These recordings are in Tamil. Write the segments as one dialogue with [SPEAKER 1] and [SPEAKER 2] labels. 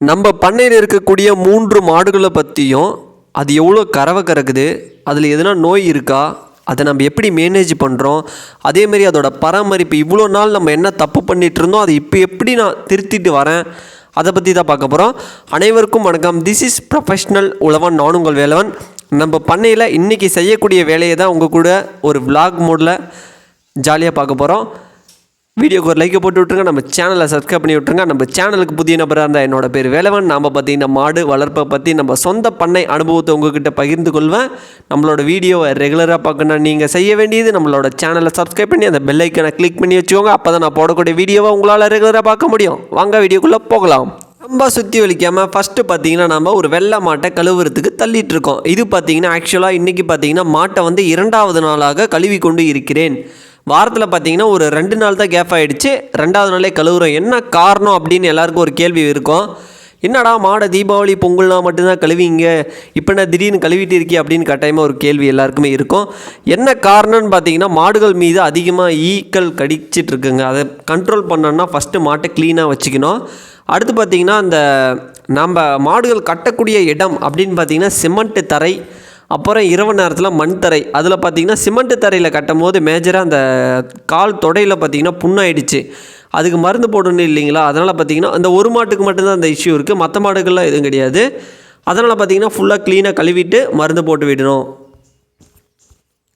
[SPEAKER 1] நம்ம பண்ணையில் இருக்கக்கூடிய 3 மாடுகளை பற்றியும் அது எவ்வளோ கறவை கறக்குது, அதில் எதுனா நோய் இருக்கா, அதை நம்ம எப்படி மேனேஜ் பண்ணுறோம், அதேமாரி அதோட பராமரிப்பு இவ்வளோ நாள் நம்ம என்ன தப்பு பண்ணிகிட்டு இருந்தோம், அதை இப்போ எப்படி நான் திருத்திட்டு வரேன், அதை பற்றி தான் பார்க்க போகிறோம். அனைவருக்கும் வணக்கம். திஸ் இஸ் ப்ரொஃபஷ்னல் உழவன், நான் உங்கள் வேலவன். நம்ம பண்ணையில் இன்றைக்கி செய்யக்கூடிய வேலையை தான் உங்கள் கூட ஒரு விலாக் மோடில் ஜாலியாக பார்க்க போகிறோம். வீடியோக்கு ஒரு லைக்கை போட்டு விட்ருங்க, நம்ம சேனலை சப்ஸ்கிரைப் பண்ணி விட்ருங்க. நம்ம சேனலுக்கு புதிய நபராக இருந்தால் என்னோட பேர் வேலவன். நாம் பார்த்திங்கன்னா மாடு வளர்ப்பை பற்றி நம்ம சொந்த பண்ணை அனுபவத்தை உங்கள்கிட்ட பகிர்ந்து கொள்வேன். நம்மளோட வீடியோவை ரெகுலராக பார்க்கணும் நீங்கள் செய்ய வேண்டியது நம்மளோட சேனலை சப்ஸ்கிரைப் பண்ணி அந்த பெல் ஐக்கனை கிளிக் பண்ணி வச்சுக்கோங்க. அப்போ தான் நான் போடக்கூடிய வீடியோவை உங்களால் ரெகுலராக பார்க்க முடியும். வாங்க வீடியோக்குள்ளே போகலாம். ரொம்ப சுற்றி வலிக்காமல் ஃபஸ்ட்டு பார்த்தீங்கன்னா நம்ம ஒரு வெள்ளை மாட்டை கழுவுறதுக்கு தள்ளிட்டு இருக்கோம். இது பார்த்தீங்கன்னா ஆக்சுவலாக இன்றைக்கி பார்த்தீங்கன்னா மாட்டை வந்து 2வது நாளாக கழுவி கொண்டு இருக்கிறேன். வாரத்தில் பார்த்தீங்கன்னா ஒரு 2 நாள் தான் கேப் ஆகிடுச்சு, 2வது நாளே கழுவுறோம். என்ன காரணம் அப்படின்னு எல்லாருக்கும் ஒரு கேள்வி இருக்கும். என்னடா மாடை தீபாவளி பொங்கல்னால் மட்டும்தான் கழுவிங்க, இப்போ நான் திடீர்னு கழுவிட்டு இருக்கி அப்படின்னு கட்டாயமாக ஒரு கேள்வி எல்லாருக்குமே இருக்கும். என்ன காரணம்னு பார்த்தீங்கன்னா மாடுகள் மீது அதிகமாக ஈக்கள் கடிச்சிட்டு இருக்குங்க. அதை கண்ட்ரோல் பண்ணோன்னா ஃபஸ்ட்டு மாட்டை க்ளீனாக வச்சுக்கணும். அடுத்து பார்த்திங்கன்னா அந்த நம்ம மாடுகள் கட்டக்கூடிய இடம் அப்படின்னு பார்த்திங்கன்னா சிமெண்ட்டு தரை, அப்புறம் இரவு நேரத்தில் மண் தரை. அதில் பார்த்திங்கன்னா சிமெண்ட்டு தரையில் கட்டும் போது மேஜராக அந்த கால் தொடையில் பார்த்திங்கன்னா புண்ணாயிடுச்சு. அதுக்கு மருந்து போடணும் இல்லைங்களா, அதனால் பார்த்திங்கன்னா அந்த ஒரு மாட்டுக்கு மட்டும்தான் அந்த இஷ்யூ இருக்குது, மற்ற மாடுகள்லாம் எதுவும் கிடையாது. அதனால் பார்த்திங்கன்னா ஃபுல்லாக க்ளீனாக கழுவிட்டு மருந்து போட்டு விடணும்.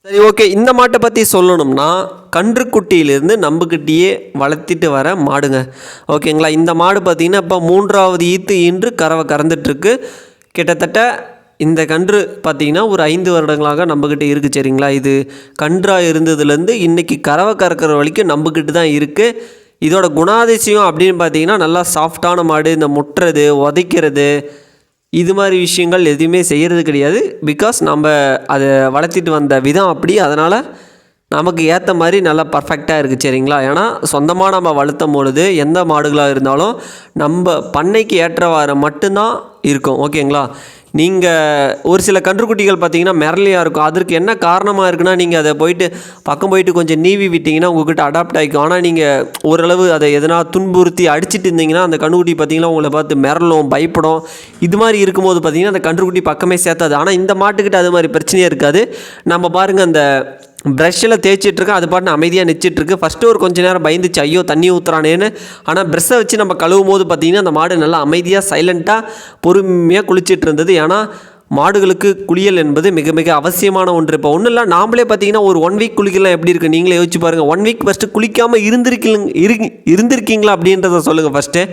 [SPEAKER 1] சரி, ஓகே. இந்த மாட்டை பற்றி சொல்லணும்னா கன்றுக்குட்டியிலேருந்து நம்புக்கிட்டேயே வளர்த்திட்டு வர மாடுங்க, ஓகேங்களா. இந்த மாடு பார்த்திங்கன்னா இப்போ 3வது ஈத்து ஈன்று கறவை கறந்துட்டுருக்கு. கிட்டத்தட்ட இந்த கன்று பார்த்திங்கன்னா ஒரு 5 வருடங்களாக நம்பக்கிட்ட இருக்குது, சரிங்களா. இது கன்றாக இருந்ததுலேருந்து இன்றைக்கி கறவை கறக்கிற வரைக்கும் நம்பக்கிட்டு தான் இருக்குது. இதோட குணாதிசயம் அப்படின்னு பார்த்திங்கன்னா நல்லா சாஃப்டான மாடு. இந்த முட்டுறது, உதைக்கிறது, இது மாதிரி விஷயங்கள் எதுவுமே செய்கிறது கிடையாது. பிகாஸ் நம்ம அதை வளர்த்திட்டு வந்த விதம் அப்படி, அதனால் நமக்கு ஏற்ற மாதிரி நல்லா பர்ஃபெக்டாக இருக்குது, சரிங்களா. ஏன்னா சொந்தமாக நம்ம வளர்த்தும் பொழுது எந்த மாடுகளாக இருந்தாலும் நம்ம பண்ணைக்கு ஏற்றவாறு மட்டும்தான் இருக்கும், ஓகேங்களா. நீங்கள் ஒரு சில கன்றுக்குட்டிகள் பார்த்தீங்கன்னா மிரளியாக இருக்கும். அதற்கு என்ன காரணமாக இருக்குன்னா நீங்கள் அதை பக்கம் போயிட்டு கொஞ்சம் நீவி விட்டிங்கன்னா உங்கள்கிட்ட அடாப்ட் ஆகிக்கும். ஆனால் நீங்கள் ஓரளவு அதை எதனா துன்புறுத்தி அடிச்சிட்டு இருந்தீங்கன்னா அந்த கன்றுக்குட்டி பார்த்திங்கன்னா உங்களை பார்த்து மிரளும், பயப்படும். இது மாதிரி இருக்கும்போது பார்த்திங்கன்னா அந்த கன்றுக்குட்டி பக்கமே சேர்த்தாது. ஆனால் இந்த மாட்டுக்கிட்ட அது மாதிரி பிரச்சனையே இருக்காது. நம்ம பாருங்கள், அந்த ப்ரெஷ்ஷில் தேய்ச்சிட்ருக்கேன், அது பாட்டு அமைதியாக நிச்சிட்ருக்கு. ஃபஸ்ட்டு ஒரு கொஞ்சம் நேரம் பயந்துச்சு, ஐயோ தண்ணி ஊற்றுறானேன்னு. ஆனால் ப்ரெஷ்ஷை வச்சு நம்ம கழுவும் போது பார்த்திங்கன்னா அந்த மாடு நல்லா அமைதியாக சைலண்ட்டாக பொறுமையாக குளிச்சிட்டு இருந்தது. ஏன்னா மாடுகளுக்கு குளியல் என்பது மிக மிக அவசியமான ஒன்று. இப்போ ஒன்றும் இல்லை, நாமளே பார்த்திங்கன்னா ஒரு 1 வீக் குளிக்கலாம் எப்படி இருக்குது நீங்களே யோசிச்சு பாருங்கள். 1 வீக் ஃபஸ்ட்டு குளிக்காமல் இருந்திருக்கீங்களா அப்படின்றத சொல்லுங்கள் ஃபஸ்ட்டு.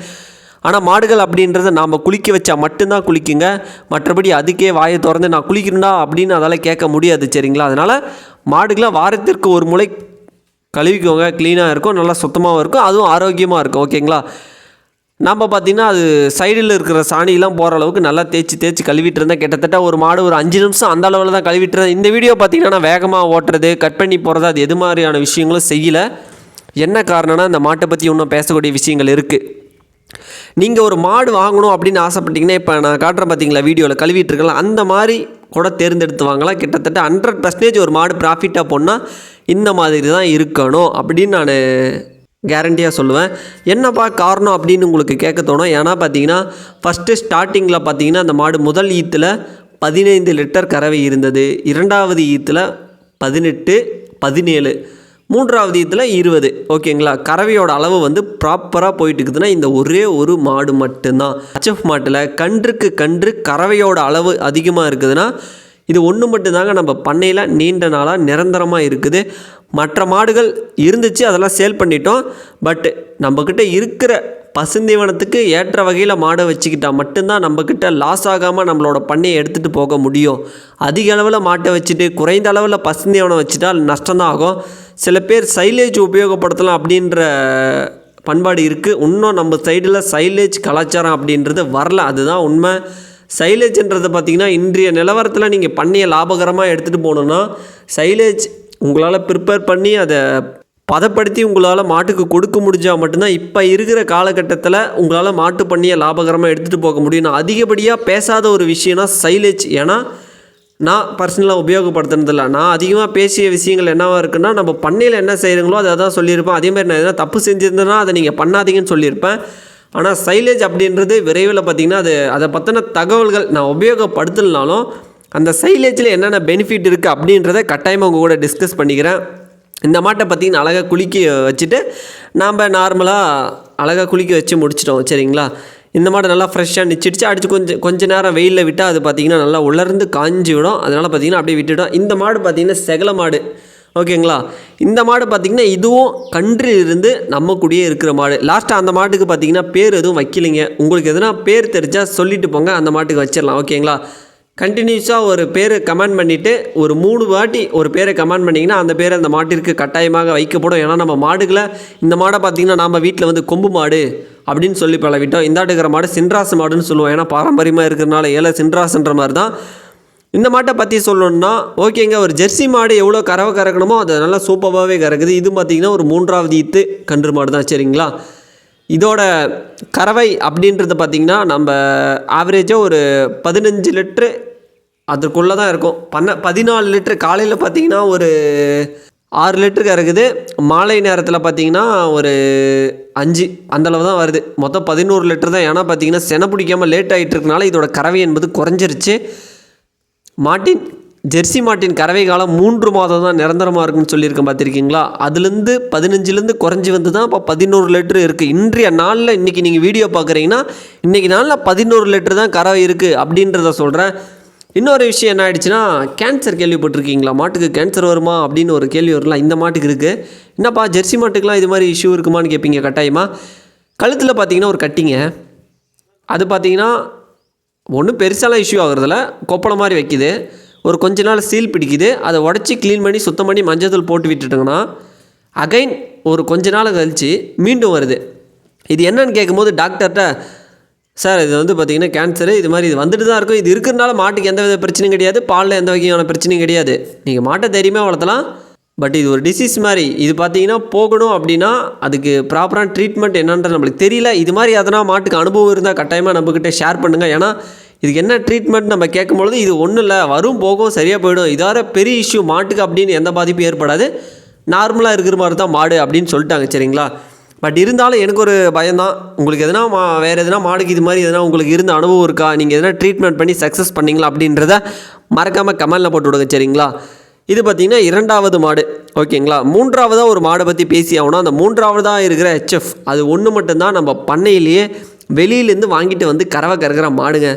[SPEAKER 1] ஆனால் மாடுகள் அப்படின்றத நாம் குளிக்க வச்சா மட்டும்தான் குளிக்குங்க. மற்றபடி அதுக்கே வாயை திறந்து நான் குளிக்கிறேன்டா அப்படின்னு அதால் கேட்க முடியாது, சரிங்களா. அதனால் மாடுகளாக வாரத்திற்கு ஒரு முறை கழுவிக்கோங்க. க்ளீனாக இருக்கும், நல்லா சுத்தமாகவும் இருக்கும், அதுவும் ஆரோக்கியமாக இருக்கும், ஓகேங்களா. நம்ம பார்த்திங்கன்னா அது சைடில் இருக்கிற சாணியெலாம் போகிற அளவுக்கு நல்லா தேய்ச்சி கழுவிட்டு இருந்தேன். கிட்டத்தட்ட ஒரு மாடு ஒரு 5 நிமிஷம் அந்த அளவில் தான் கழுவிட்டு இருந்தேன். இந்த வீடியோ பார்த்திங்கன்னா நான் வேகமாக ஓட்டுறது, கட் பண்ணி போகிறது, அது எது மாதிரியான விஷயங்களும் செய்யலை. என்ன காரணம்னா இந்த மாட்டை பற்றி இன்னும் பேசக்கூடிய விஷயங்கள் இருக்குது. நீங்கள் ஒரு மாடு வாங்கணும் அப்படின்னு ஆசைப்பட்டீங்கன்னா இப்போ நான் காட்டுறேன் பார்த்தீங்களா வீடியோவில் கழுவிட்டு இருக்கலாம், அந்த மாதிரி கூட தேர்ந்தெடுத்து வாங்கலாம். கிட்டத்தட்ட 100% ஒரு மாடு ப்ராஃபிட்டாக போனால் இந்த மாதிரி தான் இருக்கணும் அப்படின்னு நான் கேரண்டியாக சொல்லுவேன். என்னப்பா காரணம் அப்படின்னு உங்களுக்கு கேட்க தோணும். ஏன்னா பார்த்தீங்கன்னா ஃபஸ்ட்டு ஸ்டார்டிங்கில் பார்த்தீங்கன்னா அந்த மாடு முதல் ஈத்தில் 15 லிட்டர் கறவை இருந்தது, 2வது ஈத்தில் 18, 17, 3வது ஈத்தில் 20, ஓகேங்களா. கறவையோட அளவு வந்து ப்ராப்பராக போயிட்டு இருக்குதுன்னா இந்த ஒரே ஒரு மாடு மட்டும்தான். ஹெச்எஃப் மாட்டில் கன்றுக்கு கன்று கறவையோட அளவு அதிகமாக இருக்குதுன்னா இது ஒன்று மட்டும்தாங்க நம்ம பண்ணையில் நீண்ட நாளாக நிரந்தரமாக இருக்குது. மற்ற மாடுகள் இருந்துச்சு, அதெல்லாம் சேல் பண்ணிட்டோம். பட் நம்மக்கிட்ட இருக்கிற பசுந்தீவனத்துக்கு ஏற்ற வகையில் மாடை வச்சுக்கிட்டால் மட்டும்தான் நம்மக்கிட்ட லாஸ் ஆகாமல் நம்மளோட பண்ணையை எடுத்துகிட்டு போக முடியும். அதிக அளவில் மாட்டை வச்சுட்டு குறைந்த அளவில் பசுந்தீவனம் வச்சுட்டால் நஷ்டம்தான் ஆகும். சில பேர் சைலேஜ் உபயோகப்படுத்தலாம் அப்படின்ற பண்பாடு இருக்குது. இன்னும் நம்ம சைடில் சைலேஜ் கலாச்சாரம் அப்படின்றது வரல, அதுதான் உண்மை. சைலேஜ்ன்றது பார்த்திங்கன்னா இன்றைய நிலவரத்தில் நீங்கள் பண்ணையை லாபகரமாக எடுத்துகிட்டு போகணுன்னா சைலேஜ் உங்களால் ப்ரிப்பேர் பண்ணி அதை பதப்படுத்தி உங்களால் மாட்டுக்கு கொடுக்க முடிஞ்சால் மட்டும்தான் இப்போ இருக்கிற காலகட்டத்தில் உங்களால் மாட்டு பண்ணியை லாபகரமாக எடுத்துகிட்டு போக முடியும். நான் அதிகப்படியாக பேசாத ஒரு விஷயம்னா சைலேஜ். ஏன்னா நான் பர்சனலாக உபயோகப்படுத்துனதில்லை. நான் அதிகமாக பேசிய விஷயங்கள் என்னவாக இருக்குன்னா நம்ம பண்ணையில் என்ன செய்கிறீங்களோ அதை தான் சொல்லியிருப்பேன். அதேமாதிரி நான் எதனா தப்பு செஞ்சுருந்தேன்னா அதை நீங்கள் பண்ணாதீங்கன்னு சொல்லியிருப்பேன். ஆனால் சைலேஜ் அப்படின்றது விரைவில் பார்த்திங்கன்னா அதை பற்றின தகவல்கள் நான் உபயோகப்படுத்தலைனாலும் அந்த சைலேஜில் என்னென்ன பெனிஃபிட் இருக்குது அப்படின்றத கட்டாயமாக உங்கள் கூட டிஸ்கஸ் பண்ணிக்கிறேன். இந்த மாட்டை பார்த்திங்கன்னா அழகாக குளிக்க வச்சுட்டு நாம் நார்மலாக அழகாக குளிக்க வச்சு முடிச்சிட்டோம். சரிங்களா? இந்த மாட்டை நல்லா ஃப்ரெஷ்ஷாக நிச்சிடுச்சு அடித்து கொஞ்சம் நேரம் வெயிலில் விட்டால் அது பார்த்திங்கன்னா நல்லா உலர்ந்து காஞ்சி விடும். அதனால் பார்த்திங்கன்னா அப்படியே விட்டுவிடும். இந்த மாடு பார்த்திங்கன்னா செகல மாடு. ஓகேங்களா? இந்த மாடு பார்த்திங்கன்னா இதுவும் கன்றிலிருந்து நம்ம கூடயே இருக்கிற மாடு. லாஸ்ட்டாக அந்த மாட்டுக்கு பார்த்திங்கன்னா பேர் எதுவும் வைக்கலைங்க. உங்களுக்கு எதுனா பேர் தெரிஞ்சால் சொல்லிட்டு போங்க, அந்த மாட்டுக்கு வச்சிடலாம். ஓகேங்களா? கண்டினியூஸாக ஒரு பேரை கமெண்ட் பண்ணிவிட்டு ஒரு 3 வாட்டி ஒரு பேரை கமெண்ட் பண்ணிங்கன்னா அந்த பேரை அந்த மாட்டிற்கு கட்டாயமாக வைக்கப்படும். ஏன்னா நம்ம மாடுகளை இந்த மாடை பார்த்திங்கன்னா நம்ம வீட்டில் வந்து கொம்பு மாடு அப்படின்னு சொல்லி பழகிட்டோம். இந்தாட்டு இருக்கிற மாடு சின்ராசு மாடுன்னு சொல்லுவோம். ஏன்னா பாரம்பரியமாக இருக்கிறனால ஏழை சின்ராசுன்ற மாதிரி தான். இந்த மாட்டை பற்றி சொல்லணுன்னா ஓகேங்க, ஒரு ஜெர்சி மாடு எவ்வளோ கறவை கறக்கணுமோ அது நல்லா சூப்பராகவே கறக்குது. இது பார்த்திங்கன்னா ஒரு 3வது ஈத்து கன்று மாடு தான். சரிங்களா? இதோட கறவை அப்படின்றது பார்த்திங்கன்னா நம்ம ஆவரேஜாக ஒரு 15 லிட்ரு அதற்குள்ளே தான் இருக்கும். 14 லிட்ரு காலையில் பார்த்திங்கன்னா ஒரு 6 லிட்ரு கறக்குது. மாலை நேரத்தில் பார்த்திங்கன்னா ஒரு 5 அந்தளவு தான் வருது. மொத்தம் 11 லிட்டர் தான். ஏன்னா பார்த்திங்கன்னா செனை பிடிக்காமல் லேட் ஆகிட்டு இருக்கனால இதோட கறவை என்பது குறைஞ்சிருச்சு. ஜெர்சி மாட்டின் கறவை காலம் 3 மாதம் தான் நிரந்தரமாக இருக்குன்னு சொல்லியிருக்கேன். பார்த்துருக்கீங்களா? அதுலேருந்து 15லேருந்து குறைஞ்சி வந்து தான் இப்போ 11 லிட்டரு இருக்குது. இன்றைய நாளில் இன்றைக்கி நீங்கள் வீடியோ பார்க்குறீங்கன்னா இன்றைக்கி நாளில் 11 லிட்டரு தான் கறவை இருக்குது அப்படின்றத சொல்கிறேன். இன்னொரு விஷயம் என்ன ஆகிடுச்சுன்னா, கேன்சர் கேள்விப்பட்டிருக்கீங்களா? மாட்டுக்கு கேன்சர் வருமா அப்படின்னு ஒரு கேள்வி வரலாம். இந்த மாட்டுக்கு இருக்குது. என்னப்பா ஜெர்சி மாட்டுக்கெலாம் இது மாதிரி இஷ்யூ இருக்குமான்னு கேட்பீங்க கட்டாயமாக. கழுத்தில் பார்த்தீங்கன்னா ஒரு கட்டிங்க, அது பார்த்தீங்கன்னா ஒன்றும் பெருசாலாம் இஷ்யூ ஆகுறதில்ல, கொப்பளை மாதிரி வைக்கிது. ஒரு கொஞ்ச நாள் சீல் பிடிக்குது. அதை உடச்சி க்ளீன் பண்ணி சுத்தம் பண்ணி மஞ்சள் போட்டு விட்டுட்டோங்கன்னா அகைன் ஒரு கொஞ்ச நாள் கழித்து மீண்டும் வருது. இது என்னன்னு கேட்கும்போது டாக்டர்கிட்ட, சார் இது வந்து பார்த்திங்கன்னா கேன்சரு, இது மாதிரி இது வந்துட்டு தான் இருக்கும். இது இருக்கிறனால மாட்டுக்கு எந்த வித பிரச்சனையும் கிடையாது, பாலில் எந்த வகையான பிரச்சனையும் கிடையாது, நீங்கள் மாட்டை தைரியமாக வளர்த்தலாம். பட் இது ஒரு டிசீஸ் மாதிரி. இது பார்த்திங்கன்னா போகணும் அப்படின்னா அதுக்கு ப்ராப்பரான ட்ரீட்மெண்ட் என்னன்றது நம்மளுக்கு தெரியல. இது மாதிரி அதனால் மாட்டுக்கு அனுபவம் இருந்தால் கட்டாயமாக நம்மக்கிட்ட ஷேர் பண்ணுங்கள். ஏன்னா இதுக்கு என்ன ட்ரீட்மெண்ட் நம்ம கேட்கும்பொழுது இது ஒன்றும் இல்லை, வரும் போகும் சரியாக போயிடும், இதார பெரிய இஷ்யூ மாட்டுக்கு அப்படின்னு எந்த பாதிப்பும் ஏற்படாது, நார்மலாக இருக்கிற மாதிரி தான் மாடு அப்படின்னு சொல்லிட்டாங்க. சரிங்களா? பட் இருந்தாலும் எனக்கு ஒரு பயம்தான். உங்களுக்கு எதனா வேறு எதனா மாடுக்கு இது மாதிரி எதனா உங்களுக்கு இருந்த அனுபவம் இருக்கா, நீங்கள் எதனா ட்ரீட்மெண்ட் பண்ணி சக்ஸஸ் பண்ணிங்களா அப்படின்றத மறக்காமல் கமெண்டில் போட்டு விடுங்க. சரிங்களா? இது பார்த்திங்கன்னா 2வது மாடு. ஓகேங்களா? 3வதாக ஒரு மாடை பற்றி பேசி ஆகணும். அந்த 3வதாக இருக்கிற HF அது ஒன்று மட்டும்தான் நம்ம பண்ணையிலேயே வெளியிலேருந்து வாங்கிட்டு வந்து கறவை கறக்கிற மாடுங்க.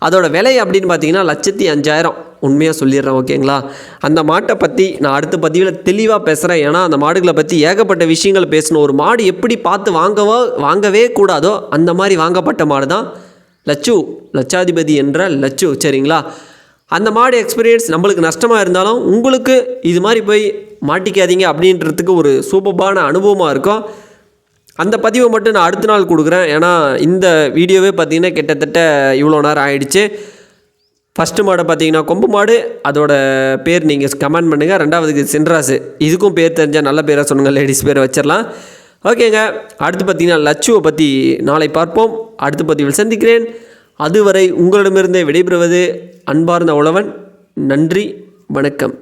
[SPEAKER 1] அதோட விலை அப்படின்னு பார்த்தீங்கன்னா 1,05,000 உண்மையாக சொல்லிடுறேன். ஓகேங்களா? அந்த மாட்டை பற்றி நான் அடுத்த பதிவில் தெளிவாக பேசுகிறேன். ஏன்னா அந்த மாடுகளை பற்றி ஏகப்பட்ட விஷயங்கள் பேசணும். ஒரு மாடு எப்படி பார்த்து வாங்கவே கூடாதோ அந்த மாதிரி வாங்கப்பட்ட மாடு தான் லட்சாதிபதி என்ற லட்சு. சரிங்களா? அந்த மாடு எக்ஸ்பீரியன்ஸ் நம்மளுக்கு நஷ்டமாக இருந்தாலும் உங்களுக்கு இது மாதிரி போய் மாட்டிக்காதீங்க அப்படின்றதுக்கு ஒரு சூப்பரான அனுபவமாக இருக்கும். அந்த பதிவை மட்டும் நான் அடுத்த நாள் கொடுக்குறேன். ஏன்னா இந்த வீடியோவே பார்த்திங்கன்னா கிட்டத்தட்ட இவ்வளோ நேரம் ஆகிடுச்சு. ஃபஸ்ட்டு மாடை பார்த்தீங்கன்னா கொம்பு மாடு, அதோட பேர் நீங்கள் கமெண்ட் பண்ணுங்கள். 2வதுக்கு சின்ராசு, இதுக்கும் பேர் தெரிஞ்சால் நல்ல பேராக சொல்லுங்கள், லேடிஸ் பேரை வச்சிடலாம். ஓகேங்க. அடுத்து பார்த்திங்கன்னா லட்சுவை பற்றி நாளை பார்ப்போம். அடுத்த பதிவில் சந்திக்கிறேன். அதுவரை உங்களிடமிருந்தே விடைபெறுவது அன்பார்ந்த உழவன். நன்றி, வணக்கம்.